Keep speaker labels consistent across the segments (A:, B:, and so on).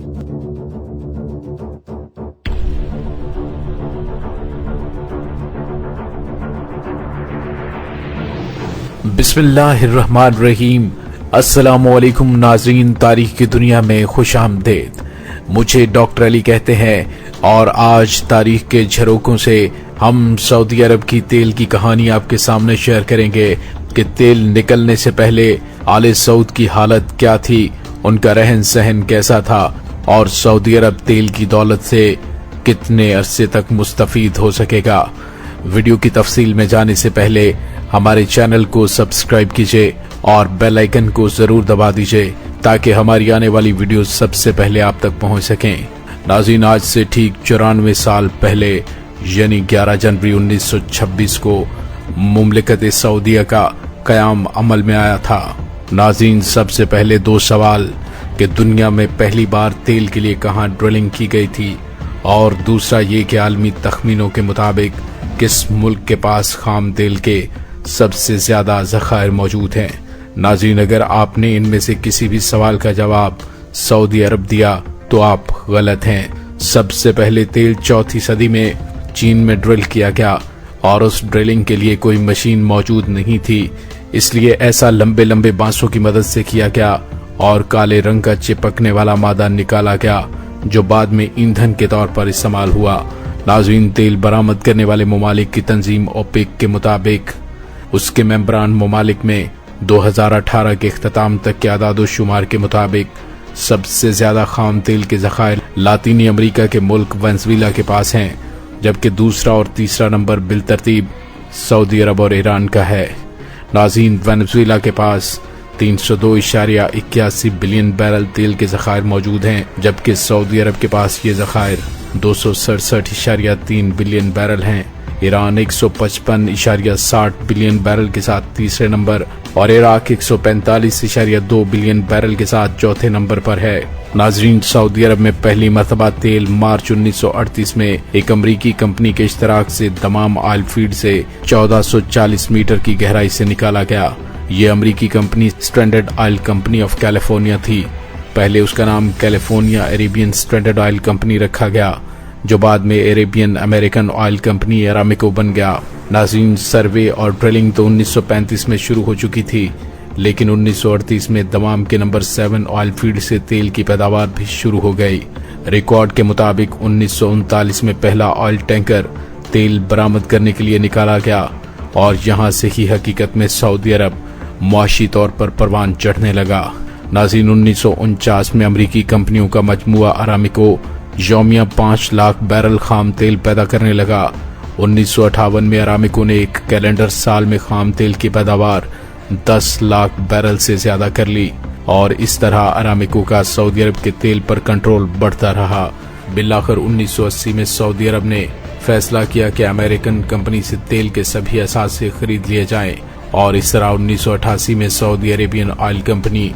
A: بسم اللہ الرحمن الرحیم۔ السلام علیکم ناظرین، تاریخ کی دنیا میں خوش آمدید۔ مجھے ڈاکٹر علی کہتے ہیں اور آج تاریخ کے جھروکوں سے ہم سعودی عرب کی تیل کی کہانی آپ کے سامنے شیئر کریں گے کہ تیل نکلنے سے پہلے آل سعود کی حالت کیا تھی، ان کا رہن سہن کیسا تھا اور سعودی عرب تیل کی دولت سے کتنے عرصے تک مستفید ہو سکے گا۔ ویڈیو کی تفصیل میں جانے سے پہلے ہمارے چینل کو سبسکرائب کیجئے اور بیل آئیکن کو ضرور دبا دیجئے تاکہ ہماری آنے والی ویڈیو سب سے پہلے آپ تک پہنچ سکیں۔ ناظرین، آج سے ٹھیک 94 سال پہلے یعنی 11 جنوری 1926 کو مملکت سعودیہ کا قیام عمل میں آیا تھا۔ ناظرین، سب سے پہلے دو سوال کہ دنیا میں پہلی بار تیل کے لیے کہاں ڈرلنگ کی گئی تھی، اور دوسرا یہ کہ عالمی تخمینوں کے مطابق کس ملک کے پاس خام تیل کے سب سے زیادہ ذخائر موجود ہیں۔ ناظرین، اگر آپ نے ان میں سے کسی بھی سوال کا جواب سعودی عرب دیا تو آپ غلط ہیں۔ سب سے پہلے تیل 4 صدی میں چین میں ڈرل کیا گیا اور اس ڈرلنگ کے لیے کوئی مشین موجود نہیں تھی، اس لیے ایسا لمبے لمبے بانسوں کی مدد سے کیا گیا اور کالے رنگ کا چپکنے والا مادہ نکالا گیا جو بعد میں ایندھن کے طور پر استعمال ہوا۔ ناظرین، تیل برآمد کرنے والے ممالک کی تنظیم اوپیک کے مطابق اس کے ممبران ممالک میں 2018 کے اختتام تک کے اعداد و شمار کے مطابق سب سے زیادہ خام تیل کے ذخائر لاطینی امریکہ کے ملک وینزویلا کے پاس ہیں، جبکہ دوسرا اور تیسرا نمبر بالترتیب سعودی عرب اور ایران کا ہے۔ ناظرین، وینزویلا کے پاس 302.81 بلین بیرل تیل کے ذخائر موجود ہیں، جبکہ سعودی عرب کے پاس یہ ذخائر 267.3 بلین بیرل ہیں۔ ایران 155.60 بلین بیرل کے ساتھ تیسرے نمبر اور عراق 145.2 بلین بیرل کے ساتھ چوتھے نمبر پر ہے۔ ناظرین، سعودی عرب میں پہلی مرتبہ تیل مارچ 1938 میں ایک امریکی کمپنی کے اشتراک سے دمام آئل فیلڈ سے 1440 میٹر کی گہرائی سے نکالا گیا۔ یہ امریکی company standard oil company of California تھی۔ پہلے اس کا نام California Arabian standard oil company رکھا گیا، جو بعد میں عربین امریکن آئل کمپنی ارامیکو بن گیا۔ ناظرین، سروے اور ڈرلنگ تو 1935 میں شروع ہو چکی تھی، لیکن 1938 میں دمام کے نمبر 7 آئل فیلڈ سے تیل کی پیداوار بھی شروع ہو گئی۔ ریکارڈ کے مطابق 1939 میں پہلا آئل ٹینکر تیل برآمد کرنے کے لیے نکالا گیا اور یہاں سے ہی حقیقت میں سعودی عرب معاشی طور پر پروان چڑھنے لگا۔ ناظرین، 1949 میں امریکی کمپنیوں کا مجموعہ ارامیکو یومیہ 5 لاکھ بیرل خام تیل پیدا کرنے لگا۔ 1958 میں ارامیکو نے ایک کیلنڈر سال میں خام تیل کی پیداوار 10 لاکھ بیرل سے زیادہ کر لی، اور اس طرح ارامیکو کا سعودی عرب کے تیل پر کنٹرول بڑھتا رہا۔ بالآخر 1980 میں سعودی عرب نے فیصلہ کیا کہ امریکن کمپنی سے تیل کے سبھی اثاثے خرید لیے جائیں، اور اس طرح 1988 میں سعودی عربین آئل کمپنی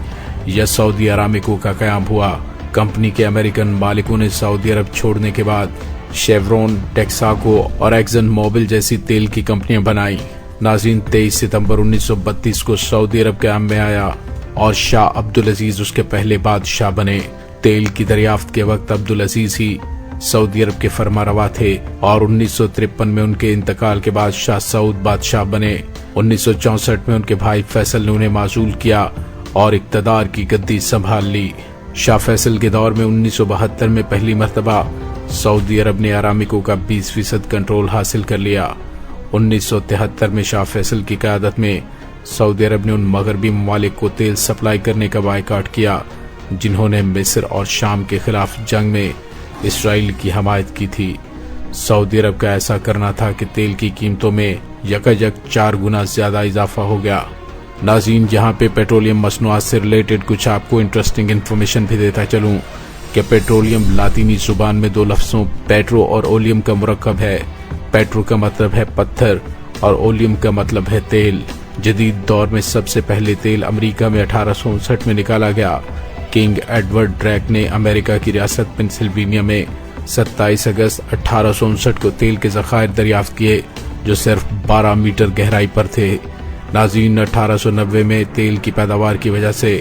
A: یا سعودی ارامیکو کا قیام ہوا۔ کمپنی کے امریکن مالکوں نے سعودی عرب چھوڑنے کے بعد شیورون، ٹیکساکو اور ایکزن موبل جیسی تیل کی کمپنیاں بنائیں۔ ناظرین، 23 ستمبر 1932 کو سعودی عرب قیام میں آیا اور شاہ عبدالعزیز اس کے پہلے بادشاہ بنے۔ تیل کی دریافت کے وقت عبدالعزیز ہی سعودی عرب کے فرما روا تھے، اور 1953 میں ان کے انتقال کے بعد شاہ سعود بادشاہ بنے۔ 1964 میں ان کے بھائی فیصل نے انہیں معزول کیا اور اقتدار کی گدی سنبھال لی۔ شاہ فیصل کے دور میں 1972 میں پہلی مرتبہ سعودی عرب نے ارامیکو کا 20% کنٹرول حاصل کر لیا۔ 1973 میں شاہ فیصل کی قیادت میں سعودی عرب نے ان مغربی ممالک کو تیل سپلائی کرنے کا بائیکاٹ کیا جنہوں نے مصر اور شام کے خلاف جنگ میں اسرائیل کی حمایت کی تھی۔ سعودی عرب کا ایسا کرنا تھا کہ تیل کی قیمتوں میں یکایک 4 گنا زیادہ اضافہ ہو گیا۔ ناظرین، یہاں پہ پیٹرولیم مصنوعات سے ریلیٹڈ کچھ آپ کو انٹرسٹنگ انفارمیشن بھی دیتا چلوں کہ پیٹرولیم لاطینی زبان میں 2 لفظوں پیٹرو اور اولیم کا مرکب ہے۔ پیٹرو کا مطلب ہے پتھر اور اولیم کا مطلب ہے تیل۔ جدید دور میں سب سے پہلے تیل امریکہ میں 1859 میں نکالا گیا۔ کنگ ایڈورڈ ڈریک نے امریکہ کی ریاست پنسلوینیا میں 27 اگست 1859 کو تیل کے ذخائر دریافت کیے جو صرف 12 میٹر گہرائی پر تھے۔ ناظرین، 1890 میں تیل کی پیداوار کی وجہ سے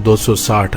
A: 260